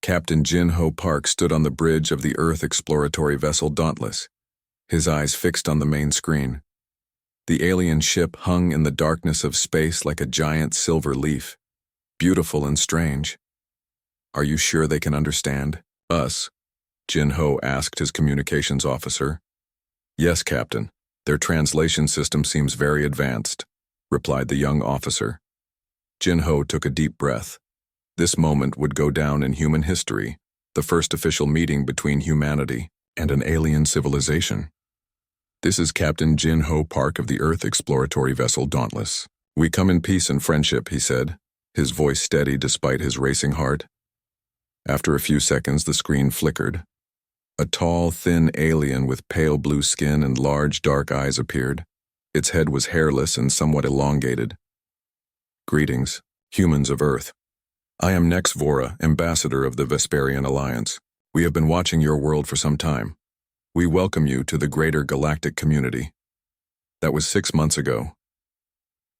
Captain Jin-Ho Park stood on the bridge of the Earth exploratory vessel Dauntless, his eyes fixed on the main screen. The alien ship hung in the darkness of space like a giant silver leaf, beautiful and strange. "Are you sure they can understand us?" Jin-Ho asked his communications officer. "Yes, Captain. Their translation system seems very advanced," replied the young officer. Jin-Ho took a deep breath. This moment would go down in human history, the first official meeting between humanity and an alien civilization. "This is Captain Jin-Ho Park of the Earth exploratory vessel Dauntless. We come in peace and friendship," he said, his voice steady despite his racing heart. After a few seconds, the screen flickered. A tall, thin alien with pale blue skin and large, dark eyes appeared. Its head was hairless and somewhat elongated. "Greetings, humans of Earth. I am Nex Vora, ambassador of the Vesperian Alliance. We have been watching your world for some time. We welcome you to the greater galactic community." That was 6 months ago.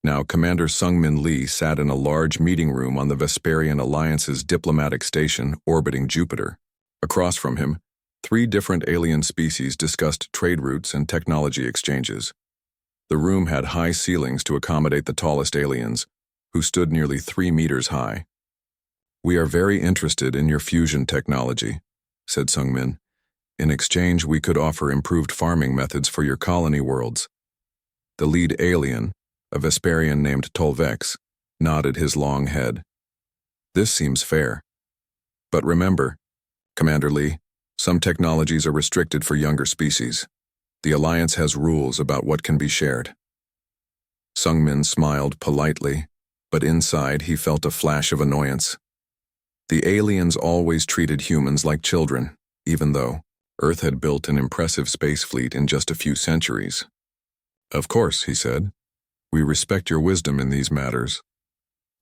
Now, Commander Sungmin Lee sat in a large meeting room on the Vesperian Alliance's diplomatic station orbiting Jupiter. Across from him, 3 different alien species discussed trade routes and technology exchanges. The room had high ceilings to accommodate the tallest aliens, who stood nearly 3 meters high. "We are very interested in your fusion technology," said Sungmin. "In exchange, we could offer improved farming methods for your colony worlds." The lead alien, a Vesperian named Tolvex, nodded his long head. "This seems fair. But remember, Commander Lee, some technologies are restricted for younger species. The Alliance has rules about what can be shared." Sungmin smiled politely, but inside he felt a flash of annoyance. The aliens always treated humans like children, even though Earth had built an impressive space fleet in just a few centuries. "Of course," he said. "We respect your wisdom in these matters."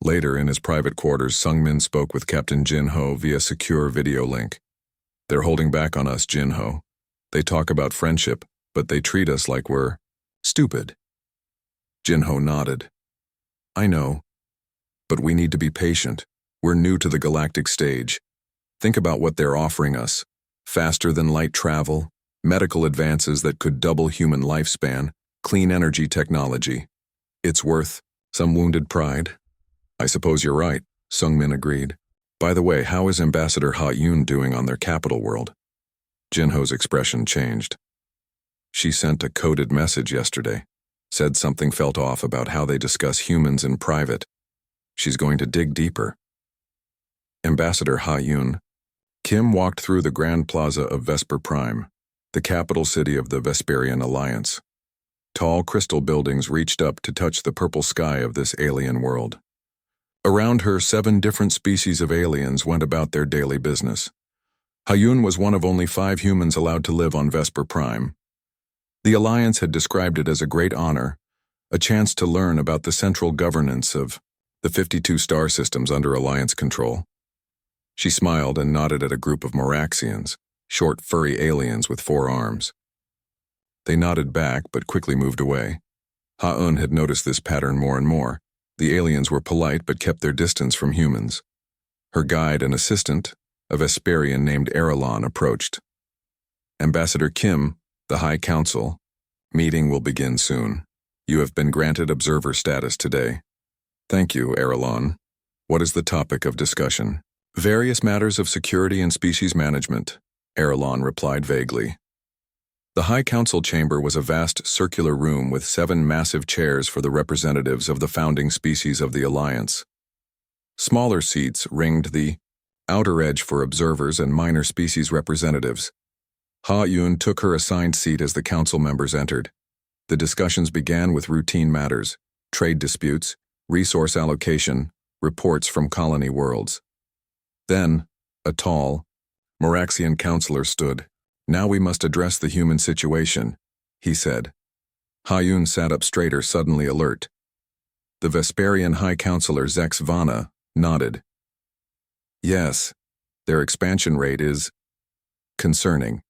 Later, in his private quarters, Sungmin spoke with Captain Jin-Ho via secure video link. "They're holding back on us, Jin-Ho. They talk about friendship, but they treat us like we're stupid." Jin-Ho nodded. "I know, but we need to be patient. We're new to the galactic stage. Think about what they're offering us. Faster-than-light travel, medical advances that could double human lifespan, clean energy technology. It's worth some wounded pride." "I suppose you're right," Sungmin agreed. "By the way, how is Ambassador Ha-Yun doing on their capital world?" Jin-Ho's expression changed. "She sent a coded message yesterday. Said something felt off about how they discuss humans in private. She's going to dig deeper." Ambassador Ha-Yun. Kim walked through the Grand Plaza of Vesper Prime, the capital city of the Vesperian Alliance. Tall crystal buildings reached up to touch the purple sky of this alien world. Around her, 7 different species of aliens went about their daily business. Ha-Yun was one of only 5 humans allowed to live on Vesper Prime. The Alliance had described it as a great honor, a chance to learn about the central governance of the 52 star systems under Alliance control. She smiled and nodded at a group of Moraxians, short, furry aliens with 4 arms. They nodded back but quickly moved away. Ha-Un had noticed this pattern more and more. The aliens were polite but kept their distance from humans. Her guide and assistant, a Vesperian named Erelon, approached. "Ambassador Kim, the High Council. Meeting will begin soon. You have been granted observer status today." "Thank you, Erelon. What is the topic of discussion?" "Various matters of security and species management," Erelon replied vaguely. The High Council chamber was a vast circular room with 7 massive chairs for the representatives of the founding species of the Alliance. Smaller seats ringed the outer edge for observers and minor species representatives. Ha-Yun took her assigned seat as the council members entered. The discussions began with routine matters, trade disputes, resource allocation, reports from colony worlds. Then, a tall, Moraxian counselor stood. "Now we must address the human situation," he said. Ha-Yun sat up straighter, suddenly alert. The Vesperian High Counselor Zex Vana nodded. "Yes, their expansion rate is concerning.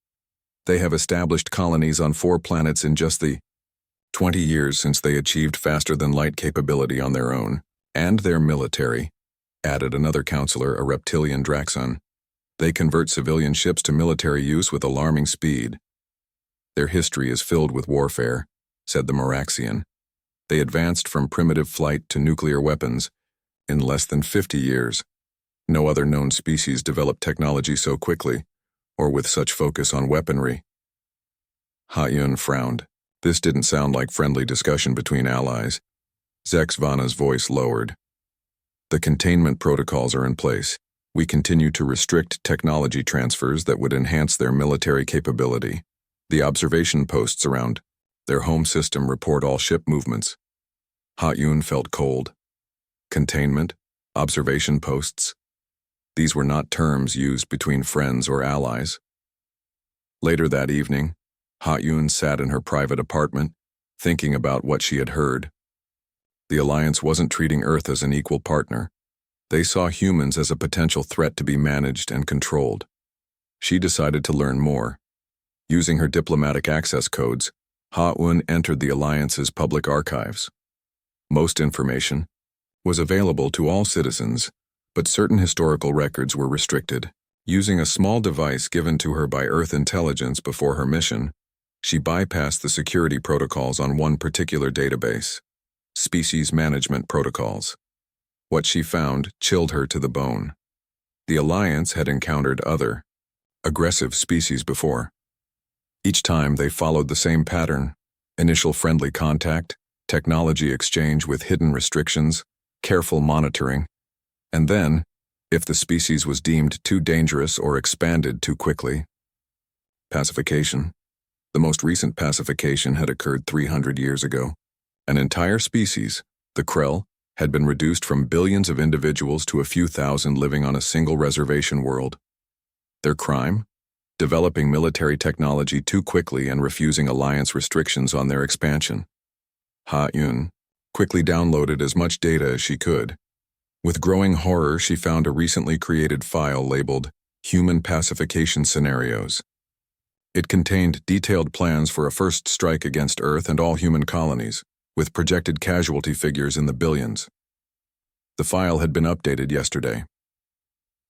They have established colonies on 4 planets in just the 20 years since they achieved faster-than-light capability on their own, and their military," added another counselor, a reptilian Draxon. They convert civilian ships to military use with alarming speed. Their history is filled with warfare, said the Moraxian. They advanced from primitive flight to nuclear weapons in less than 50 years. No other known species developed technology so quickly, or with such focus on weaponry. Ha-Yun frowned. This didn't sound like friendly discussion between allies. Zexvana's voice lowered. The containment protocols are in place. We continue to restrict technology transfers that would enhance their military capability. The observation posts around their home system report all ship movements. Ha-Yun felt cold. Containment? Observation posts? These were not terms used between friends or allies. Later that evening, Ha-Yun sat in her private apartment, thinking about what she had heard. The Alliance wasn't treating Earth as an equal partner. They saw humans as a potential threat to be managed and controlled. She decided to learn more. Using her diplomatic access codes, Ha-Yun entered the Alliance's public archives. Most information was available to all citizens, but certain historical records were restricted. Using a small device given to her by Earth intelligence before her mission, she bypassed the security protocols on one particular database: species management protocols. What she found chilled her to the bone. The Alliance had encountered other, aggressive species before. Each time they followed the same pattern: initial friendly contact, technology exchange with hidden restrictions, careful monitoring, and then, if the species was deemed too dangerous or expanded too quickly, pacification. The most recent pacification had occurred 300 years ago. An entire species, the Krell, had been reduced from billions of individuals to a few thousand living on a single reservation world. Their crime? Developing military technology too quickly and refusing Alliance restrictions on their expansion. Ha-Yun quickly downloaded as much data as she could. With growing horror, she found a recently created file labeled Human Pacification Scenarios. It contained detailed plans for a first strike against Earth and all human colonies, with projected casualty figures in the billions. The file had been updated yesterday.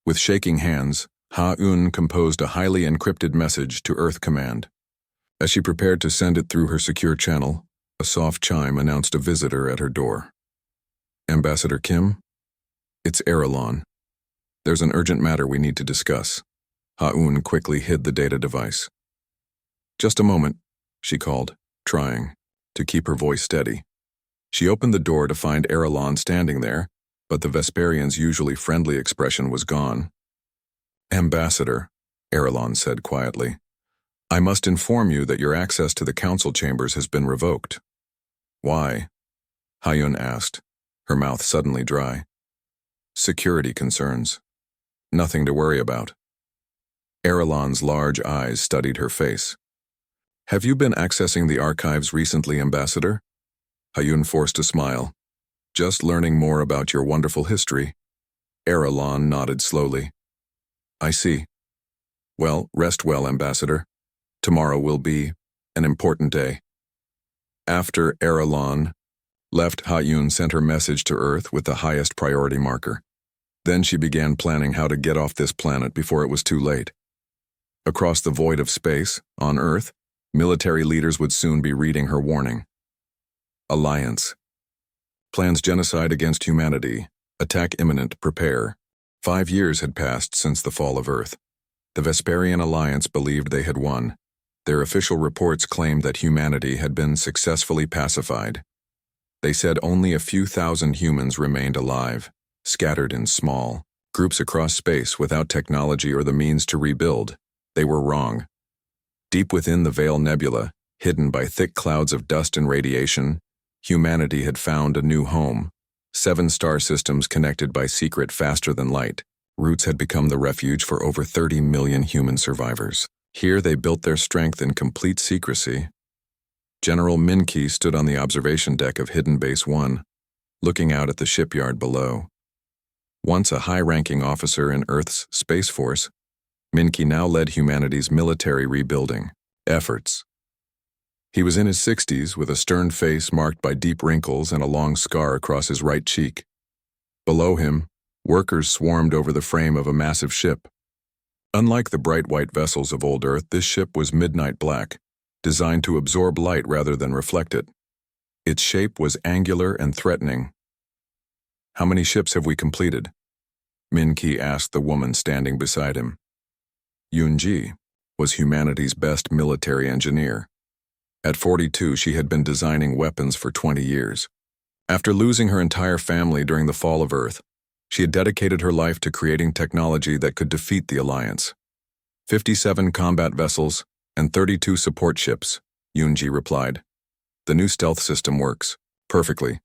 With shaking hands, Ha-Yun composed a highly encrypted message to Earth Command. As she prepared to send it through her secure channel, a soft chime announced a visitor at her door. "Ambassador Kim? It's Erelon. There's an urgent matter we need to discuss." Ha-Yun quickly hid the data device. "Just a moment," she called, trying to keep her voice steady. She opened the door to find Erelon standing there, but the Vesperian's usually friendly expression was gone. "Ambassador," Erelon said quietly, "I must inform you that your access to the council chambers has been revoked." "Why?" Ha-Yun asked, her mouth suddenly dry. "Security concerns. Nothing to worry about." Erelon's large eyes studied her face. "Have you been accessing the archives recently, Ambassador?" Ha-Yun forced a smile. "Just learning more about your wonderful history." Erelon nodded slowly. "I see. Well, rest well, Ambassador. Tomorrow will be an important day." After Erelon left, Ha-Yun sent her message to Earth with the highest priority marker. Then she began planning how to get off this planet before it was too late. Across the void of space, on Earth, military leaders would soon be reading her warning. Alliance. Plans genocide against humanity. Attack imminent, prepare. 5 years had passed since the fall of Earth. The Vesperian Alliance believed they had won. Their official reports claimed that humanity had been successfully pacified. They said only a few thousand humans remained alive, scattered in small groups across space without technology or the means to rebuild. They were wrong. Deep within the Veil Nebula, hidden by thick clouds of dust and radiation, humanity had found a new home. 7 star systems connected by secret faster-than-light routes had become the refuge for over 30 million human survivors. Here they built their strength in complete secrecy. General Minki stood on the observation deck of Hidden Base 1, looking out at the shipyard below. Once a high-ranking officer in Earth's Space Force, Minki now led humanity's military rebuilding efforts. He was in his 60s with a stern face marked by deep wrinkles and a long scar across his right cheek. Below him, workers swarmed over the frame of a massive ship. Unlike the bright white vessels of old Earth, this ship was midnight black, designed to absorb light rather than reflect it. Its shape was angular and threatening. "How many ships have we completed?" Min-Ki asked the woman standing beside him. Yun-Ji was humanity's best military engineer. At 42, she had been designing weapons for 20 years. After losing her entire family during the fall of Earth, she had dedicated her life to creating technology that could defeat the Alliance. 57 combat vessels and 32 support ships, Yun-Ji replied. "The new stealth system works perfectly.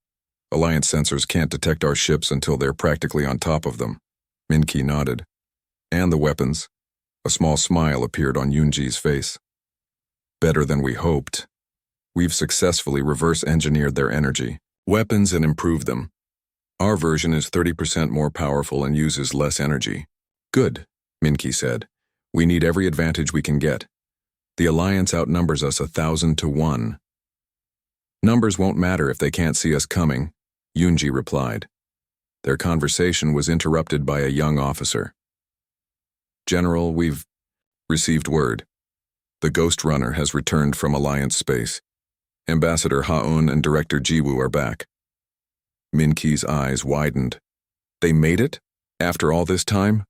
Alliance sensors can't detect our ships until they're practically on top of them." Min-Ki nodded. "And the weapons?" A small smile appeared on Yun-Ji's face. "Better than we hoped. We've successfully reverse-engineered their energy, weapons, and improved them. Our version is 30% more powerful and uses less energy." "Good," Min-Ki said. "We need every advantage we can get. The Alliance outnumbers us 1,000 to 1. "Numbers won't matter if they can't see us coming," Yun-Ji replied. Their conversation was interrupted by a young officer. "General, we've received word. The Ghost Runner has returned from Alliance space. Ambassador Ha-Un and Director Jiwoo are back." Min-Ki's eyes widened. "They made it? After all this time?"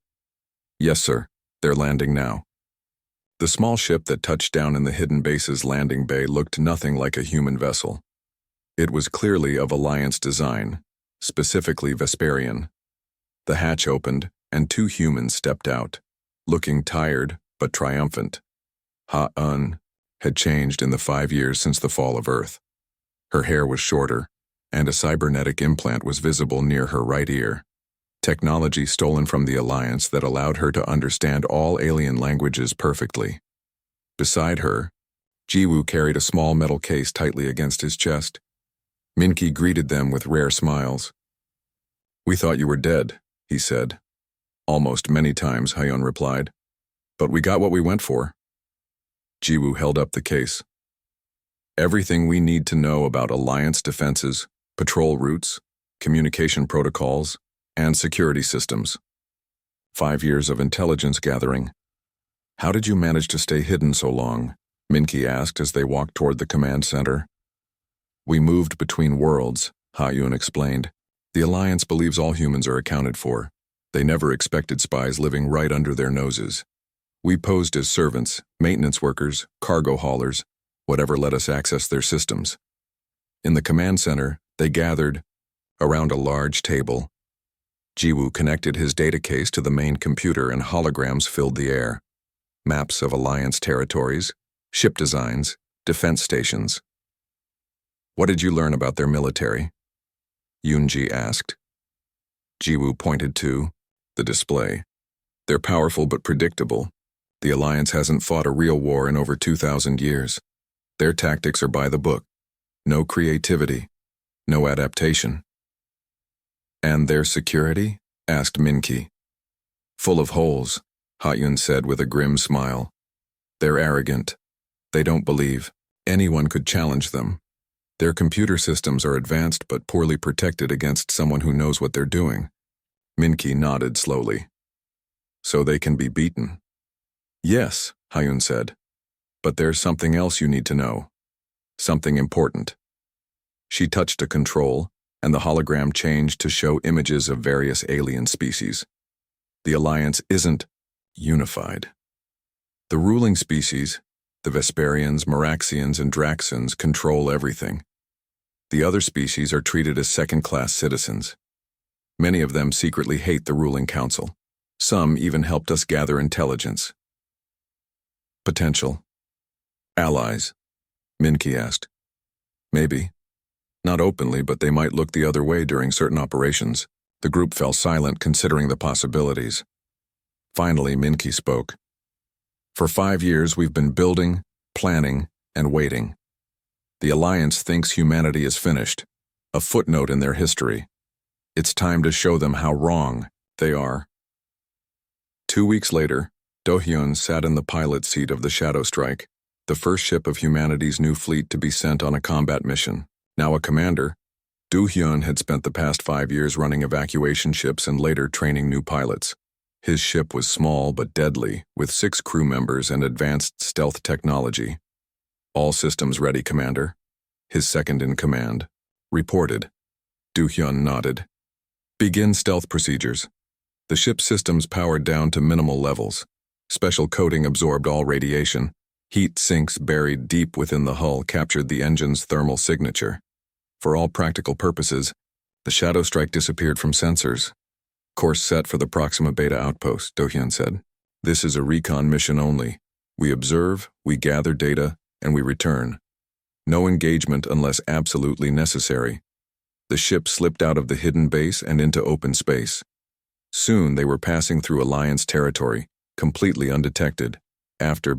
"Yes, sir. They're landing now." The small ship that touched down in the hidden base's landing bay looked nothing like a human vessel. It was clearly of Alliance design, specifically Vesperian. The hatch opened, and 2 humans stepped out, looking tired but triumphant. Ha-Un had changed in the 5 years since the fall of Earth. Her hair was shorter, and a cybernetic implant was visible near her right ear. Technology stolen from the Alliance that allowed her to understand all alien languages perfectly. Beside her, Jiwoo carried a small metal case tightly against his chest. Min-Ki greeted them with rare smiles. "We thought you were dead," he said. "Almost many times," Ha-Un replied. "But we got what we went for." Jiwoo held up the case. "Everything we need to know about Alliance defenses, patrol routes, communication protocols, and security systems. 5 years of intelligence gathering. How did you manage to stay hidden so long?" Min-Ki asked as they walked toward the command center. "We moved between worlds," Ha-Un explained. "The Alliance believes all humans are accounted for. They never expected spies living right under their noses. We posed as servants, maintenance workers, cargo haulers, whatever let us access their systems. In the command center, they gathered around a large table. Jiwoo connected his data case to the main computer and holograms filled the air. Maps of Alliance territories, ship designs, defense stations." "What did you learn about their military?" Yun-Ji asked. Jiwoo pointed to the display. "They're powerful but predictable. The Alliance hasn't fought a real war in over 2,000 years. Their tactics are by the book. No creativity, no adaptation." "And their security?" asked Min-Ki. "Full of holes," Ha-Un said with a grim smile. "They're arrogant. They don't believe anyone could challenge them. Their computer systems are advanced but poorly protected against someone who knows what they're doing." Min-Ki nodded slowly. "So they can be beaten?" "Yes," Ha-Un said. "But there's something else you need to know. Something important." She touched a control, and the hologram changed to show images of various alien species. The Alliance isn't unified. The ruling species, the Vesperians, Meraxians, and Draxians, control everything. The other species are treated as second-class citizens. Many of them secretly hate the ruling council. Some even helped us gather intelligence. "Potential allies?" Min-Ki asked. "Maybe. Not openly, but they might look the other way during certain operations." The group fell silent, considering the possibilities. Finally, Min-Ki spoke. "For 5 years, we've been building, planning, and waiting. The Alliance thinks humanity is finished, a footnote in their history. It's time to show them how wrong they are." 2 weeks later, Do-hyun sat in the pilot seat of the Shadow Strike, the first ship of humanity's new fleet to be sent on a combat mission. Now a commander, Do-hyun had spent the past 5 years running evacuation ships and later training new pilots. His ship was small but deadly, with 6 crew members and advanced stealth technology. All systems ready, Commander. His second-in-command reported. Do-hyun nodded. Begin stealth procedures. The ship's systems powered down to minimal levels. Special coating absorbed all radiation. Heat sinks buried deep within the hull captured the engine's thermal signature. For all practical purposes, the shadow strike disappeared from sensors. Course set for the Proxima Beta outpost, Do-hyun said. This is a recon mission only. We observe, we gather data, and we return. No engagement unless absolutely necessary. The ship slipped out of the hidden base and into open space. Soon they were passing through Alliance territory, completely undetected. After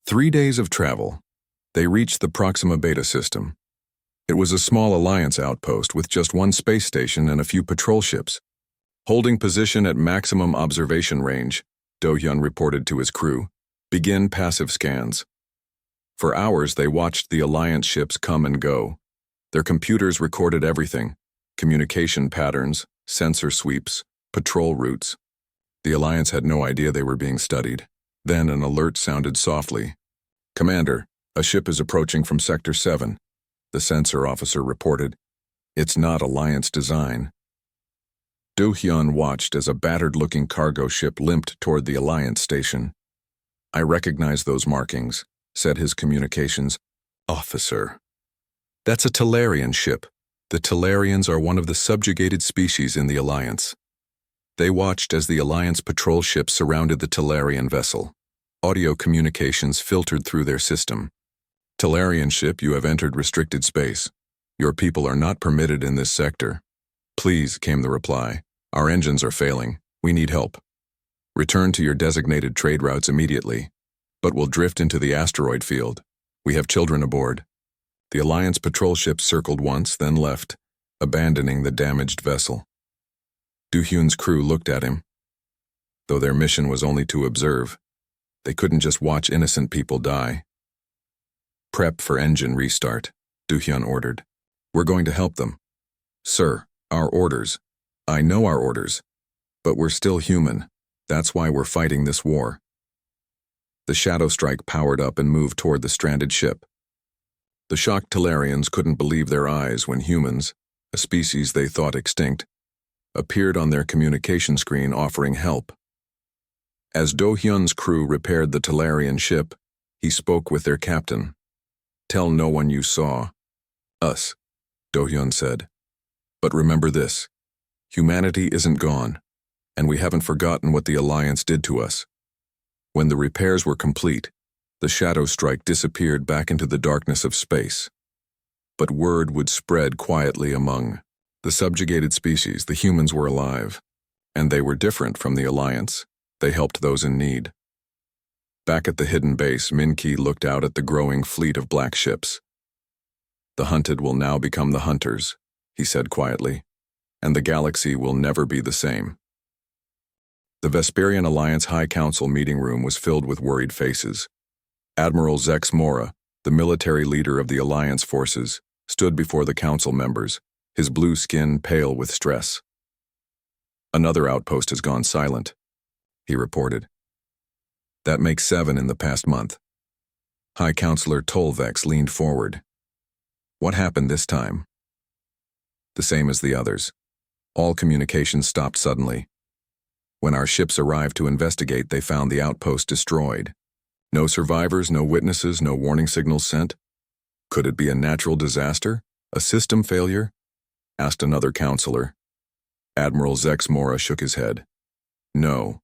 3 days of travel, they reached the Proxima Beta system. It was a small Alliance outpost with just 1 space station and a few patrol ships. Holding position at maximum observation range, Do-hyun reported to his crew. Begin passive scans. For hours they watched the Alliance ships come and go. Their computers recorded everything: communication patterns, sensor sweeps, patrol routes. The Alliance had no idea they were being studied. Then an alert sounded softly. Commander, a ship is approaching from Sector 7, the sensor officer reported. It's not Alliance design. Do-hyun watched as a battered-looking cargo ship limped toward the Alliance station. I recognize those markings, said his communications officer. That's a Talarian ship. The Talarians are one of the subjugated species in the Alliance. They watched as the Alliance patrol ship surrounded the Talarian vessel. Audio communications filtered through their system. Talarian ship, you have entered restricted space. Your people are not permitted in this sector. Please, came the reply. Our engines are failing. We need help. Return to your designated trade routes immediately, but will drift into the asteroid field. We have children aboard. The Alliance patrol ship circled once, then left, abandoning the damaged vessel. Do-hyun's crew looked at him. Though their mission was only to observe, they couldn't just watch innocent people die. Prep for engine restart, Do-hyun ordered. We're going to help them. Sir, our orders. I know our orders. But we're still human. That's why we're fighting this war. The shadow strike powered up and moved toward the stranded ship. The shocked Talarians couldn't believe their eyes when humans, a species they thought extinct, appeared on their communication screen offering help. As Do-hyun's crew repaired the Talarian ship, he spoke with their captain. Tell no one you saw. Us, Do-hyun said. But remember this. Humanity isn't gone, and we haven't forgotten what the Alliance did to us. When the repairs were complete, the shadow strike disappeared back into the darkness of space. But word would spread quietly among the subjugated species. The humans were alive, and they were different from the Alliance. They helped those in need. Back at the hidden base, Min-ki looked out at the growing fleet of black ships. The hunted will now become the hunters, he said quietly, and the galaxy will never be the same. The Vesperian Alliance High Council meeting room was filled with worried faces. Admiral Zex Mora, the military leader of the Alliance forces, stood before the council members, his blue skin pale with stress. Another outpost has gone silent, he reported. That makes 7 in the past month. High Counselor Tolvex leaned forward. What happened this time? The same as the others. All communications stopped suddenly. When our ships arrived to investigate, they found the outpost destroyed. No survivors, no witnesses, no warning signals sent. Could it be a natural disaster? A system failure? Asked another counselor. Admiral Zex Mora shook his head. No.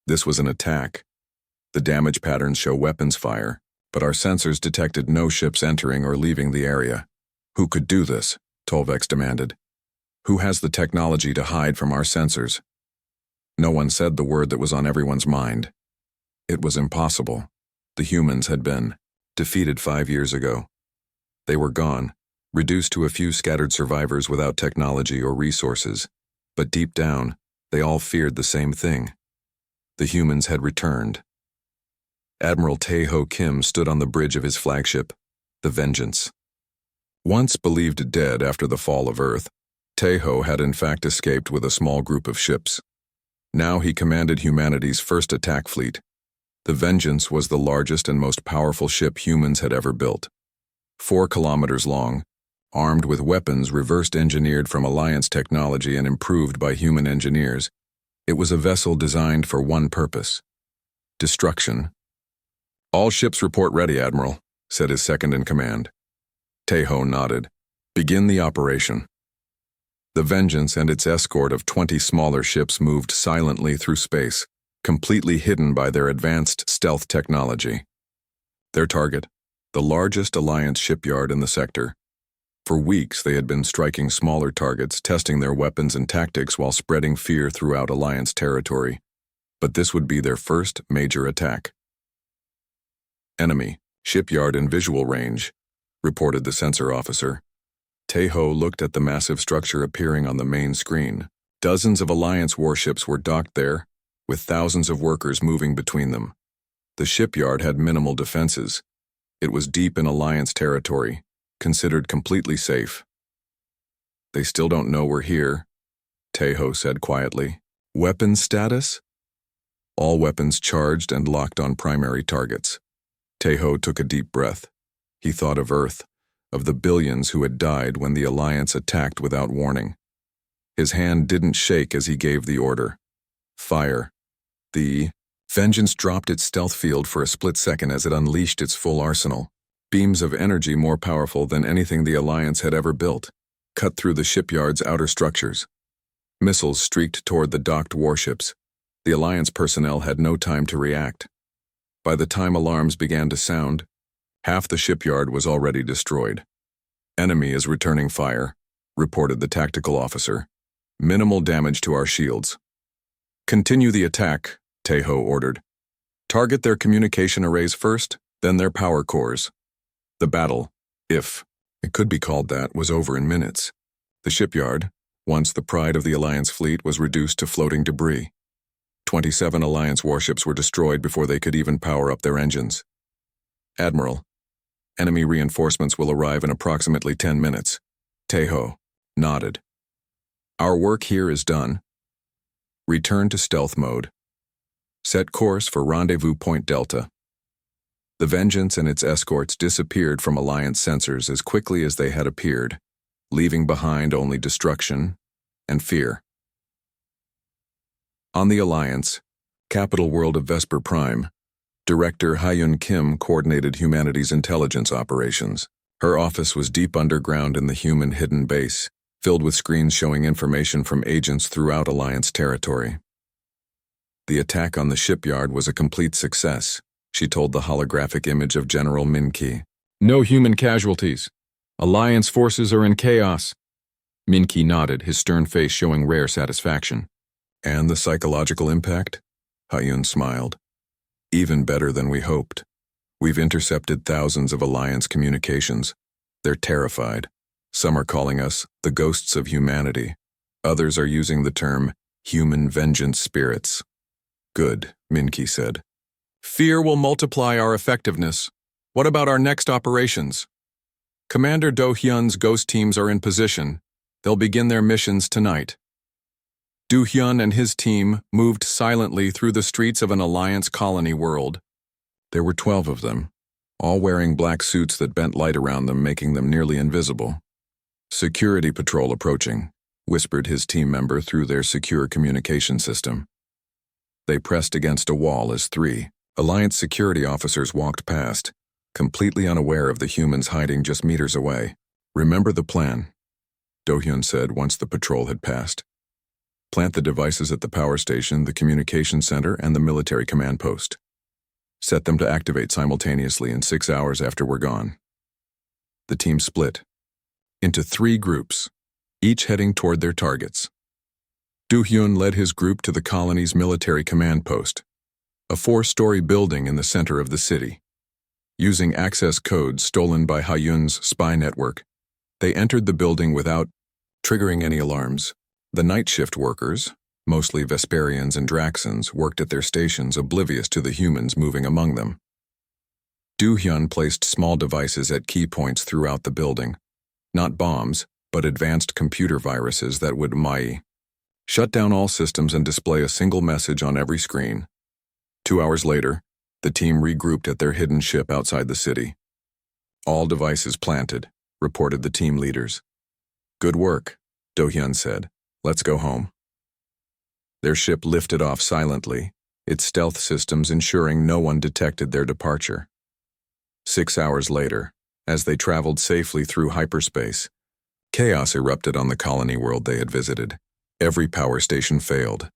This was an attack. The damage patterns show weapons fire, but our sensors detected no ships entering or leaving the area. Who could do this? Tolvex demanded. Who has the technology to hide from our sensors? No one said the word that was on everyone's mind. It was impossible. The humans had been defeated 5 years ago. They were gone, reduced to a few scattered survivors without technology or resources. But deep down, they all feared the same thing. The humans had returned. Admiral Tae-ho Kim stood on the bridge of his flagship, the Vengeance. Once believed dead after the fall of Earth, Tae-ho had in fact escaped with a small group of ships. Now he commanded humanity's first attack fleet. The Vengeance was the largest and most powerful ship humans had ever built. 4 kilometers long, armed with weapons reversed engineered from Alliance technology and improved by human engineers, it was a vessel designed for one purpose: destruction. "All ships report ready, Admiral," said his second-in-command. Tejo nodded. "Begin the operation." The Vengeance and its escort of 20 smaller ships moved silently through space, completely hidden by their advanced stealth technology. Their target, the largest Alliance shipyard in the sector. For weeks they had been striking smaller targets, testing their weapons and tactics while spreading fear throughout Alliance territory. But this would be their first major attack. "Enemy, shipyard in visual range," reported the sensor officer. Tejo looked at the massive structure appearing on the main screen. Dozens of Alliance warships were docked there, with thousands of workers moving between them. The shipyard had minimal defenses. It was deep in Alliance territory, considered completely safe. "They still don't know we're here," Tejo said quietly. "Weapons status?" "All weapons charged and locked on primary targets." Tejo took a deep breath. He thought of Earth, of the billions who had died when the Alliance attacked without warning. His hand didn't shake as he gave the order. "Fire." The Vengeance dropped its stealth field for a split second as it unleashed its full arsenal. Beams of energy more powerful than anything the Alliance had ever built, cut through the shipyard's outer structures. Missiles streaked toward the docked warships. The Alliance personnel had no time to react. By the time alarms began to sound, half the shipyard was already destroyed. "Enemy is returning fire," reported the tactical officer. "Minimal damage to our shields." "Continue the attack," Tejo ordered. "Target their communication arrays first, then their power cores." The battle, if it could be called that, was over in minutes. The shipyard, once the pride of the Alliance fleet, was reduced to floating debris. 27 Alliance warships were destroyed before they could even power up their engines. "Admiral, enemy reinforcements will arrive in approximately 10 minutes. Tejo nodded. "Our work here is done. Return to stealth mode. Set course for Rendezvous Point Delta." The Vengeance and its escorts disappeared from Alliance sensors as quickly as they had appeared, leaving behind only destruction and fear. On the Alliance, capital world of Vesper Prime, Director Hyun Kim coordinated humanity's intelligence operations. Her office was deep underground in the human hidden base, filled with screens showing information from agents throughout Alliance territory. The attack on the shipyard was a complete success, she told the holographic image of General Min-ki. "No human casualties. Alliance forces are in chaos." Min-ki nodded, his stern face showing rare satisfaction. "And the psychological impact?" Hyun smiled. "Even better than we hoped. We've intercepted thousands of Alliance communications. They're terrified. Some are calling us the ghosts of humanity. Others are using the term human vengeance spirits." "Good," Min-ki said. "Fear will multiply our effectiveness. What about our next operations?" "Commander Do-hyun's ghost teams are in position. They'll begin their missions tonight." Do-hyun and his team moved silently through the streets of an Alliance colony world. There were 12 of them, all wearing black suits that bent light around them, making them nearly invisible. "Security patrol approaching," whispered his team member through their secure communication system. They pressed against a wall as 3 Alliance security officers walked past, completely unaware of the humans hiding just meters away. "Remember the plan," Do-hyun said once the patrol had passed. "Plant the devices at the power station, the communication center, and the military command post. Set them to activate simultaneously in 6 hours after we're gone." The team split into 3 groups, each heading toward their targets. Do-hyun led his group to the colony's military command post, a 4-story building in the center of the city. Using access codes stolen by Hyun's spy network, they entered the building without triggering any alarms. The night shift workers, mostly Vesperians and Draxans, worked at their stations oblivious to the humans moving among them. Do-hyun placed small devices at key points throughout the building, not bombs, but advanced computer viruses that would Shut down all systems and display a single message on every screen. 2 hours later, the team regrouped at their hidden ship outside the city. All devices planted, reported the team leaders. Good work, Do-hyun said. Let's go home. Their ship lifted off silently, its stealth systems ensuring no one detected their departure. 6 hours later, as they traveled safely through hyperspace, chaos erupted on the colony world they had visited. Every power station failed.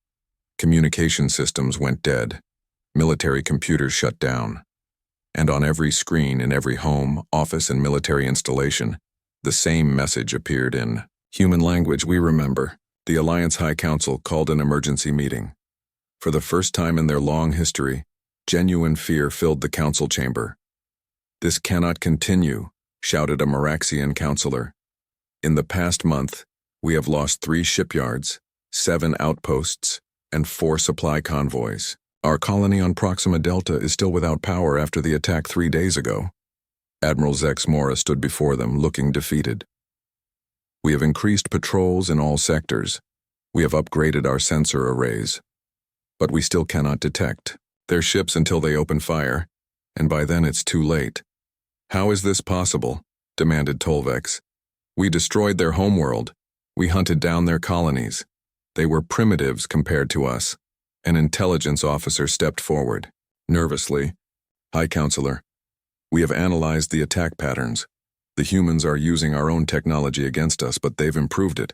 Communication systems went dead. Military computers shut down. And on every screen in every home, office, and military installation, the same message appeared in human language we remember. The Alliance High Council called an emergency meeting. For the first time in their long history, genuine fear filled the council chamber. "This cannot continue," shouted a Maraxian counselor. "In the past month, we have lost 3 shipyards, 7 outposts, and 4 supply convoys. Our colony on Proxima Delta is still without power after the attack 3 days ago." Admiral Zex Mora stood before them, looking defeated. "We have increased patrols in all sectors. We have upgraded our sensor arrays. But we still cannot detect their ships until they open fire, and by then it's too late." "How is this possible?" demanded Tolvex. "We destroyed their homeworld. We hunted down their colonies. They were primitives compared to us." An intelligence officer stepped forward. Nervously, "High Counselor, we have analyzed the attack patterns. The humans are using our own technology against us, but they've improved it.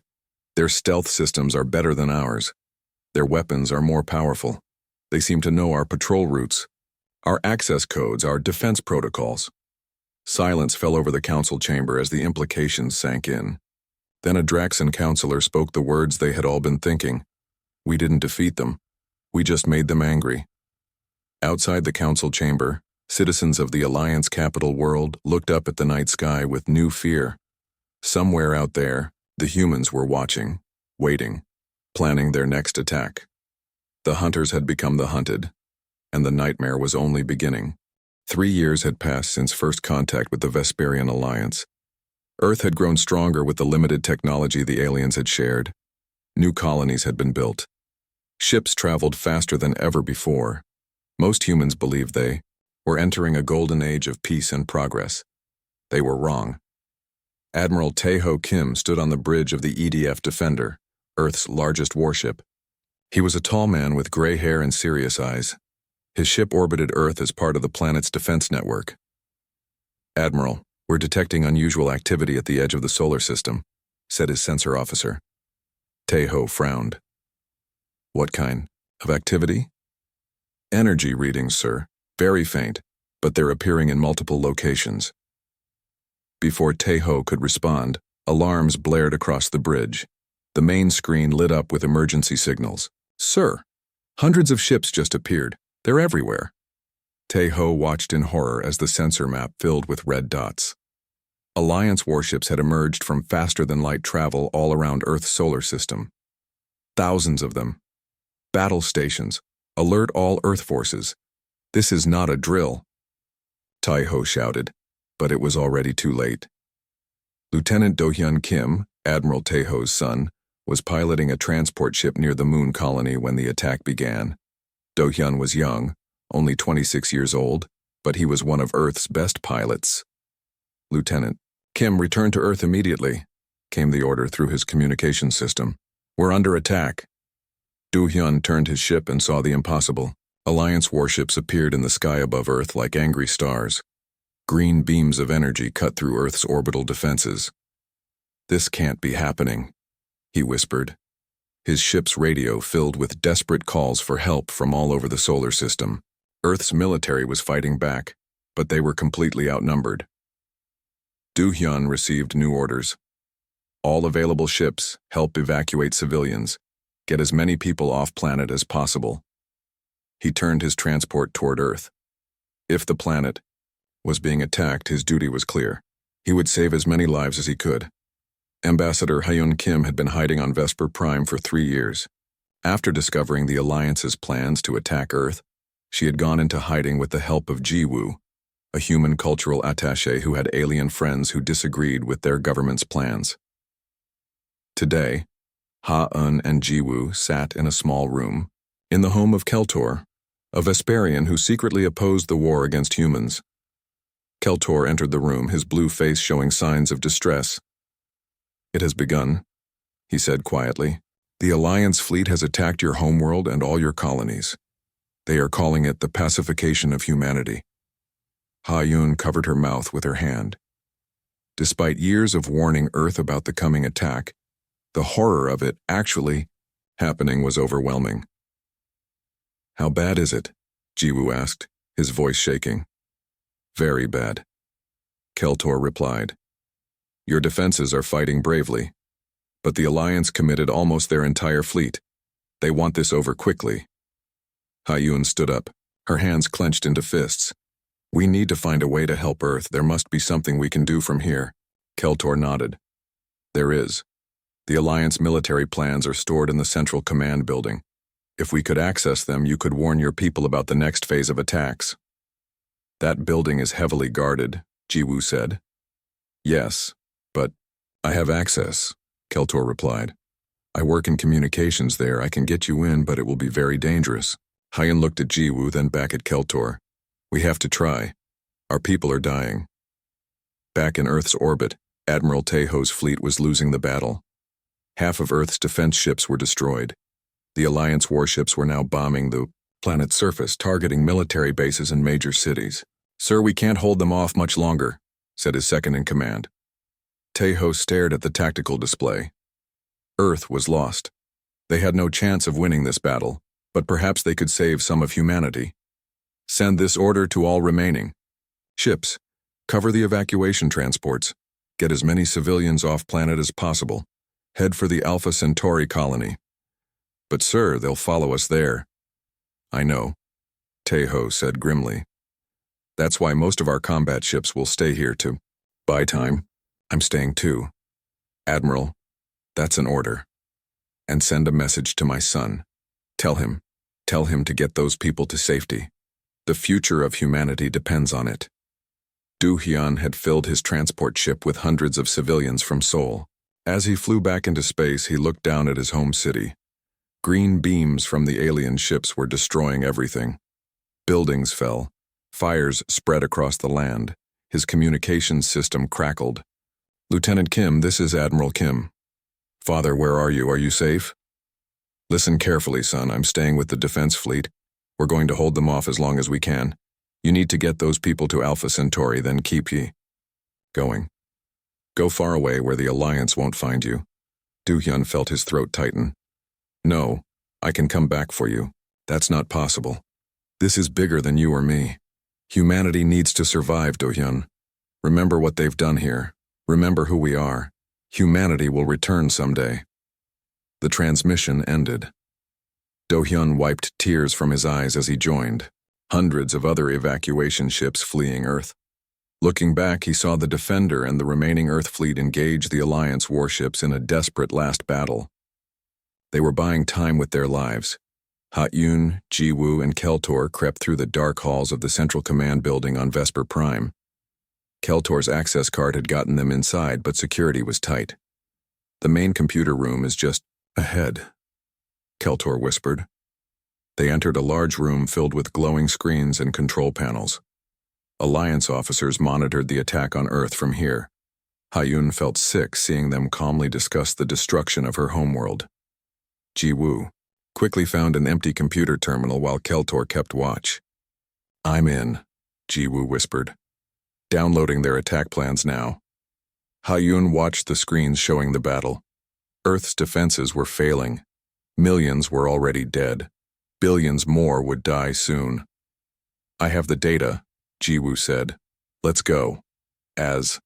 Their stealth systems are better than ours. Their weapons are more powerful. They seem to know our patrol routes, our access codes, our defense protocols." Silence fell over the council chamber as the implications sank in. Then a Draxan counselor spoke the words they had all been thinking. "We didn't defeat them. We just made them angry." Outside the council chamber, citizens of the Alliance capital world looked up at the night sky with new fear. Somewhere out there, the humans were watching, waiting, planning their next attack. The hunters had become the hunted, and the nightmare was only beginning. 3 years had passed since first contact with the Vesperian Alliance. Earth had grown stronger with the limited technology the aliens had shared. New colonies had been built. Ships traveled faster than ever before. Most humans believed they were entering a golden age of peace and progress. They were wrong. Admiral Tae-ho Kim stood on the bridge of the EDF Defender, Earth's largest warship. He was a tall man with gray hair and serious eyes. His ship orbited Earth as part of the planet's defense network. "Admiral, we're detecting unusual activity at the edge of the solar system," said his sensor officer. Tae-ho frowned. "What kind of activity?" "Energy readings, sir. Very faint, but they're appearing in multiple locations." Before Tae-ho could respond, alarms blared across the bridge. The main screen lit up with emergency signals. "Sir, hundreds of ships just appeared. They're everywhere." Tae-ho watched in horror as the sensor map filled with red dots. Alliance warships had emerged from faster-than-light travel all around Earth's solar system. Thousands of them. "Battle stations. Alert all Earth forces. This is not a drill," Tae-ho shouted, but it was already too late. Lieutenant Do-hyun Kim, Admiral Tae-ho's son, was piloting a transport ship near the moon colony when the attack began. Do-hyun was young, only 26 years old, but he was one of Earth's best pilots. "Lieutenant, Kim, return to Earth immediately," came the order through his communication system. "We're under attack." Do-hyun turned his ship and saw the impossible. Alliance warships appeared in the sky above Earth like angry stars. Green beams of energy cut through Earth's orbital defenses. "This can't be happening," he whispered. His ship's radio filled with desperate calls for help from all over the solar system. Earth's military was fighting back, but they were completely outnumbered. Do-hyun received new orders. "All available ships, help evacuate civilians. Get as many people off planet as possible." He turned his transport toward Earth. If the planet was being attacked, his duty was clear. He would save as many lives as he could. Ambassador Hyun Kim had been hiding on Vesper Prime for 3 years. After discovering the Alliance's plans to attack Earth, she had gone into hiding with the help of Ji-woo, a human cultural attaché who had alien friends who disagreed with their government's plans. Today, Ha-Un and Jiwoo sat in a small room, in the home of Keltor, a Vesperian who secretly opposed the war against humans. Keltor entered the room, his blue face showing signs of distress. "It has begun," he said quietly. "The Alliance fleet has attacked your homeworld and all your colonies. They are calling it the pacification of humanity." Ha-Yun covered her mouth with her hand. Despite years of warning Earth about the coming attack, the horror of it actually happening was overwhelming. "How bad is it?" Jiwoo asked, his voice shaking. "Very bad," Keltor replied. "Your defenses are fighting bravely, but the Alliance committed almost their entire fleet. They want this over quickly." Ha-Yun stood up, her hands clenched into fists. "We need to find a way to help Earth. There must be something we can do from here." Keltor nodded. "There is. The Alliance military plans are stored in the Central Command building. If we could access them, you could warn your people about the next phase of attacks." "That building is heavily guarded," Jiwoo said. "Yes, but I have access," Keltor replied. "I work in communications there. I can get you in, but it will be very dangerous." Ha-Yun looked at Jiwoo, then back at Keltor. "We have to try. Our people are dying." Back in Earth's orbit, Admiral Taeho's fleet was losing the battle. Half of Earth's defense ships were destroyed. The Alliance warships were now bombing the planet's surface, targeting military bases and major cities. "Sir, we can't hold them off much longer," said his second-in-command. Taeho stared at the tactical display. Earth was lost. They had no chance of winning this battle, but perhaps they could save some of humanity. "Send this order to all remaining ships. Cover the evacuation transports. Get as many civilians off-planet as possible. Head for the Alpha Centauri colony." "But sir, they'll follow us there." "I know," Taeho said grimly. "That's why most of our combat ships will stay here to buy time. I'm staying too. Admiral, that's an order. And send a message to my son. Tell him to get those people to safety. The future of humanity depends on it." Do-hyun had filled his transport ship with hundreds of civilians from Seoul. As he flew back into space, he looked down at his home city. Green beams from the alien ships were destroying everything. Buildings fell. Fires spread across the land. His communications system crackled. "Lieutenant Kim, this is Admiral Kim." "Father, where are you? Are you safe?" "Listen carefully, son. I'm staying with the defense fleet. We're going to hold them off as long as we can. You need to get those people to Alpha Centauri, then keep going. Go far away where the Alliance won't find you." Do-hyun felt his throat tighten. "No, I can come back for you. That's not possible. This is bigger than you or me. Humanity needs to survive, Do-hyun. Remember what they've done here. Remember who we are. Humanity will return someday." The transmission ended. Do-hyun wiped tears from his eyes as he joined hundreds of other evacuation ships fleeing Earth. Looking back, he saw the Defender and the remaining Earth fleet engage the Alliance warships in a desperate last battle. They were buying time with their lives. Ha-Yun, Jiwoo, and Keltor crept through the dark halls of the Central Command building on Vesper Prime. Keltor's access card had gotten them inside, but security was tight. "The main computer room is just ahead," Keltor whispered. They entered a large room filled with glowing screens and control panels. Alliance officers monitored the attack on Earth from here. Ha-Yun felt sick seeing them calmly discuss the destruction of her homeworld. Jiwoo quickly found an empty computer terminal while Keltor kept watch. "I'm in," Jiwoo whispered. "Downloading their attack plans now." Ha-Yun watched the screens showing the battle. Earth's defenses were failing. Millions were already dead. Billions more would die soon. "I have the data," Jiwoo said. "Let's go." As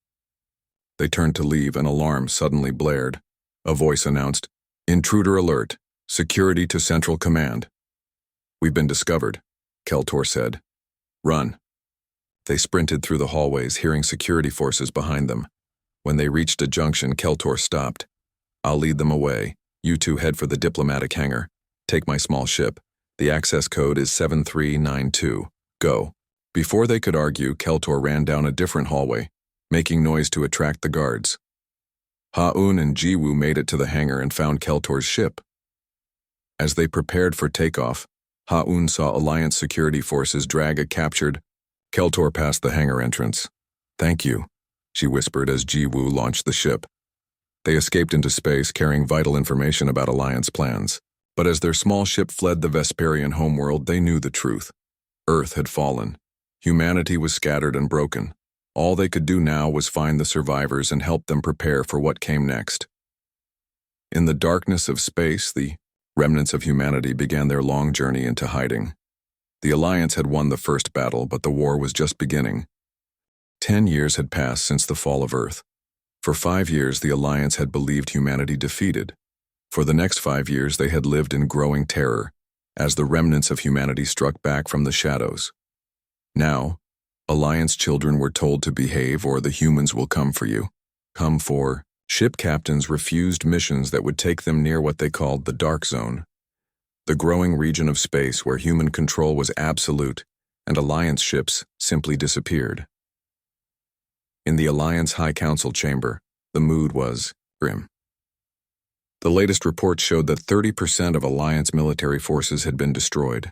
they turned to leave, an alarm suddenly blared. A voice announced, "Intruder alert. Security to Central Command." "We've been discovered," Keltor said. "Run." They sprinted through the hallways, hearing security forces behind them. When they reached a junction, Keltor stopped. "I'll lead them away. You two head for the diplomatic hangar. Take my small ship. The access code is 7392. Go." Before they could argue, Keltor ran down a different hallway, making noise to attract the guards. Ha-Un and Ji-Woo made it to the hangar and found Keltor's ship. As they prepared for takeoff, Ha-Un saw Alliance security forces drag a captured Keltor past the hangar entrance. "Thank you," she whispered as Ji-Woo launched the ship. They escaped into space carrying vital information about Alliance plans. But as their small ship fled the Vesperian homeworld, they knew the truth. Earth had fallen. Humanity was scattered and broken. All they could do now was find the survivors and help them prepare for what came next. In the darkness of space, the remnants of humanity began their long journey into hiding. The Alliance had won the first battle, but the war was just beginning. 10 years had passed since the fall of Earth. For 5 years, the Alliance had believed humanity defeated. For the next 5 years, they had lived in growing terror, as the remnants of humanity struck back from the shadows. Now, Alliance children were told to behave or the humans will come for you. Come for. Ship captains refused missions that would take them near what they called the Dark Zone, the growing region of space where human control was absolute and Alliance ships simply disappeared. In the Alliance High Council chamber, the mood was grim. The latest report showed that 30% of Alliance military forces had been destroyed.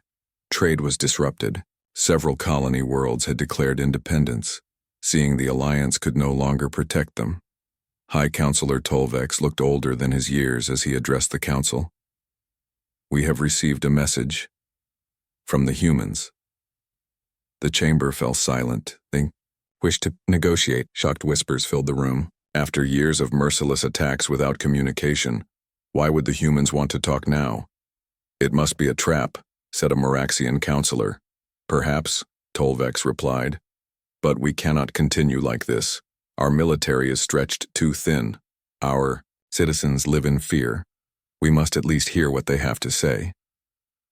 Trade was disrupted. Several colony worlds had declared independence, seeing the Alliance could no longer protect them. High Counselor Tolvex looked older than his years as he addressed the council. "We have received a message from the humans." The chamber fell silent. They wished to negotiate. Shocked whispers filled the room. After years of merciless attacks without communication, why would the humans want to talk now? "It must be a trap," said a Meraxian counselor. "Perhaps," Tolvex replied. "But we cannot continue like this. Our military is stretched too thin. Our citizens live in fear. We must at least hear what they have to say."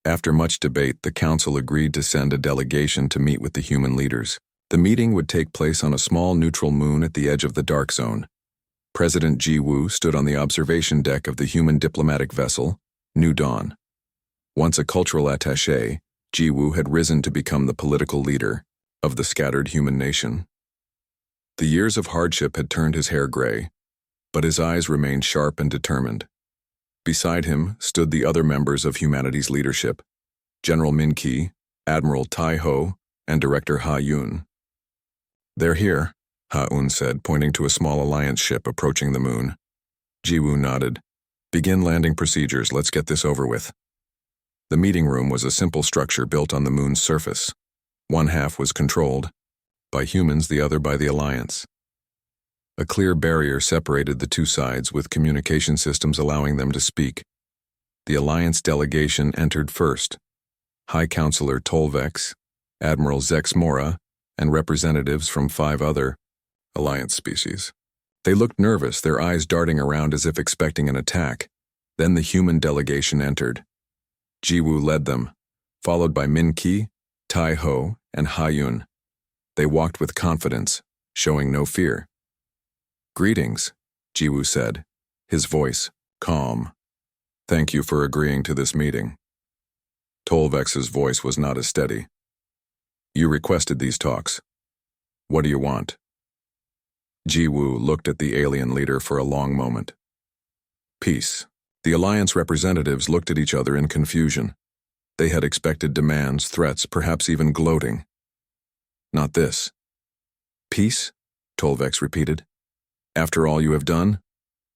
After much debate, the council agreed to send a delegation to meet with the human leaders. The meeting would take place on a small neutral moon at the edge of the Dark Zone. President Ji-Woo stood on the observation deck of the human diplomatic vessel, New Dawn. Once a cultural attaché, Ji-Woo had risen to become the political leader of the scattered human nation. The years of hardship had turned his hair gray, but his eyes remained sharp and determined. Beside him stood the other members of humanity's leadership, General Min-Ki, Admiral Tai-Ho, and Director Ha-Yun. "They're here," Ha-Un said, pointing to a small Alliance ship approaching the moon. Ji-Woo nodded. "Begin landing procedures, let's get this over with." The meeting room was a simple structure built on the moon's surface. One half was controlled by humans, the other by the Alliance. A clear barrier separated the two sides, with communication systems allowing them to speak. The Alliance delegation entered first. High Counselor Tolvex, Admiral Zex Mora, and representatives from 5 other Alliance species. They looked nervous, their eyes darting around as if expecting an attack. Then the human delegation entered. Ji-Woo led them, followed by Min-Ki, Tai-Ho, and Ha-Yun. They walked with confidence, showing no fear. "Greetings," Ji-Woo said, his voice calm. "Thank you for agreeing to this meeting." Tolvex's voice was not as steady. "You requested these talks. What do you want?" Ji-Woo looked at the alien leader for a long moment. "Peace." The Alliance representatives looked at each other in confusion. They had expected demands, threats, perhaps even gloating. "Not this." "Peace?" Tolvex repeated. "After all you have done?"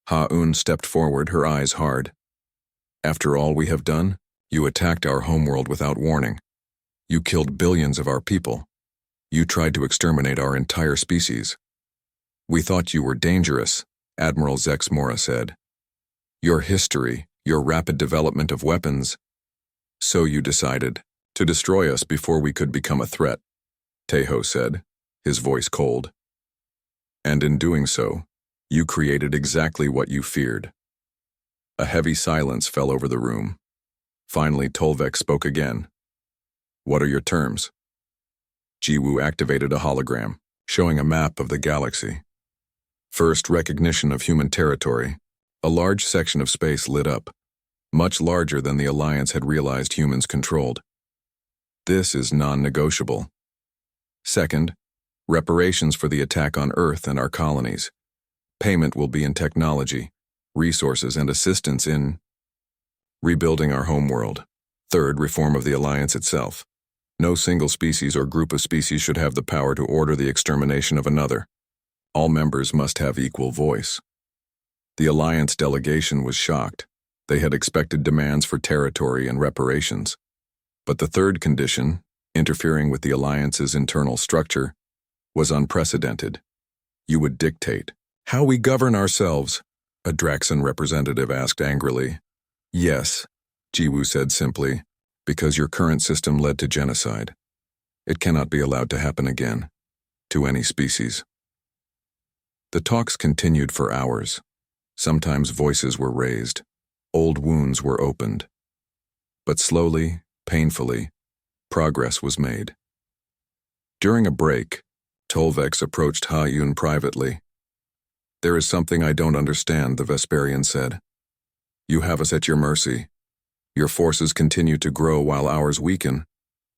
Ha-Un stepped forward, her eyes hard. "After all we have done? You attacked our homeworld without warning. You killed billions of our people. You tried to exterminate our entire species." "We thought you were dangerous," Admiral Zex Mora said. "Your history, your rapid development of weapons. So you decided to destroy us before we could become a threat," Tai-Ho said, his voice cold. "And in doing so, you created exactly what you feared." A heavy silence fell over the room. Finally, Tolvex spoke again. "What are your terms?" Ji-Woo activated a hologram, showing a map of the galaxy. First, recognition of human territory. A large section of space lit up, much larger than the Alliance had realized humans controlled. This is non-negotiable. Second, reparations for the attack on Earth and our colonies. Payment will be in technology, resources, and assistance in rebuilding our homeworld. Third, reform of the Alliance itself. No single species or group of species should have the power to order the extermination of another. All members must have equal voice. The Alliance delegation was shocked. They had expected demands for territory and reparations. But the third condition, interfering with the Alliance's internal structure, was unprecedented. You would dictate. How we govern ourselves, a Draxan representative asked angrily. Yes, Jiwoo said simply, because your current system led to genocide. It cannot be allowed to happen again, to any species. The talks continued for hours. Sometimes voices were raised. Old wounds were opened. But slowly, painfully, progress was made. During a break, Tolvex approached Ha-Yun privately. There is something I don't understand, the Vesperian said. You have us at your mercy. Your forces continue to grow while ours weaken.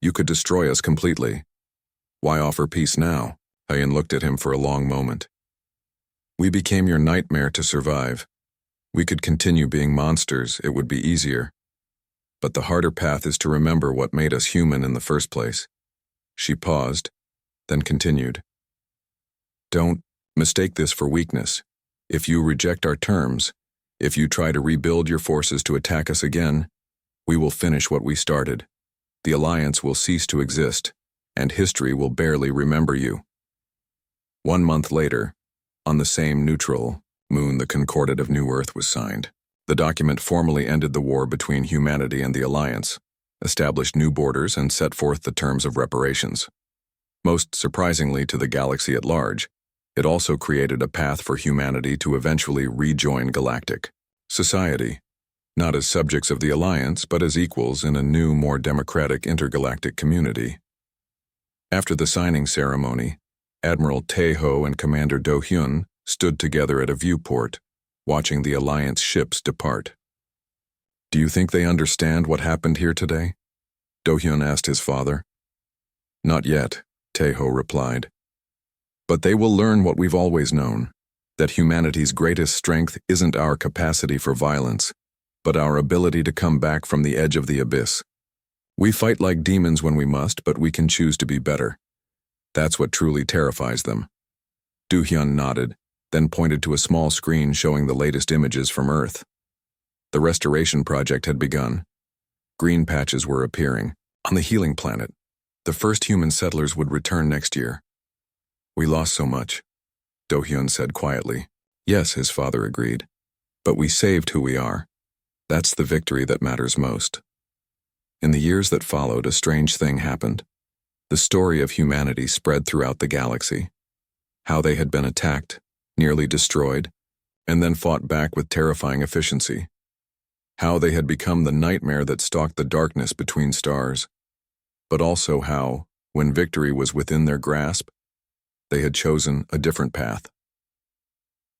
You could destroy us completely. Why offer peace now? Ha-Yun looked at him for a long moment. We became your nightmare to survive. We could continue being monsters, it would be easier. But the harder path is to remember what made us human in the first place. She paused, then continued. Don't mistake this for weakness. If you reject our terms, if you try to rebuild your forces to attack us again, we will finish what we started. The Alliance will cease to exist, and history will barely remember you. 1 month later, on the same neutral moon, the Concordat of New Earth was signed. The document formally ended the war between humanity and the Alliance, established new borders, and set forth the terms of reparations. Most surprisingly to the galaxy at large, it also created a path for humanity to eventually rejoin galactic society, not as subjects of the Alliance, but as equals in a new, more democratic intergalactic community. After the signing ceremony, Admiral Taeho and Commander Do-hyun stood together at a viewport, watching the Alliance ships depart. Do you think they understand what happened here today? Do-hyun asked his father. Not yet, Taeho replied. But they will learn what we've always known, that humanity's greatest strength isn't our capacity for violence, but our ability to come back from the edge of the abyss. We fight like demons when we must, but we can choose to be better. That's what truly terrifies them. Do-hyun nodded, then pointed to a small screen showing the latest images from Earth. The restoration project had begun. Green patches were appearing. On the healing planet, the first human settlers would return next year. We lost so much, Do-hyun said quietly. Yes, his father agreed. But we saved who we are. That's the victory that matters most. In the years that followed, a strange thing happened. The story of humanity spread throughout the galaxy. How they had been attacked, nearly destroyed, and then fought back with terrifying efficiency. How they had become the nightmare that stalked the darkness between stars. But also how, when victory was within their grasp, they had chosen a different path.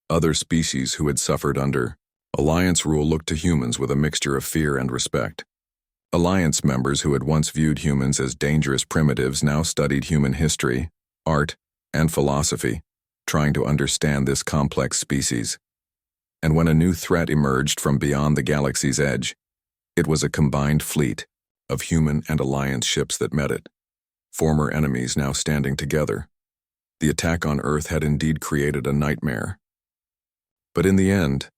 Other species who had suffered under Alliance rule looked to humans with a mixture of fear and respect. Alliance members who had once viewed humans as dangerous primitives now studied human history, art, and philosophy, trying to understand this complex species. And when a new threat emerged from beyond the galaxy's edge, it was a combined fleet of human and Alliance ships that met it, former enemies now standing together. The attack on Earth had indeed created a nightmare. But in the end,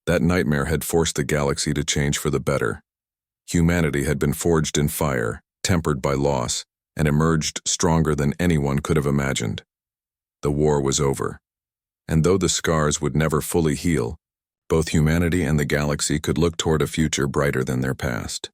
that nightmare had forced the galaxy to change for the better. Humanity had been forged in fire, tempered by loss, and emerged stronger than anyone could have imagined. The war was over, and though the scars would never fully heal, both humanity and the galaxy could look toward a future brighter than their past.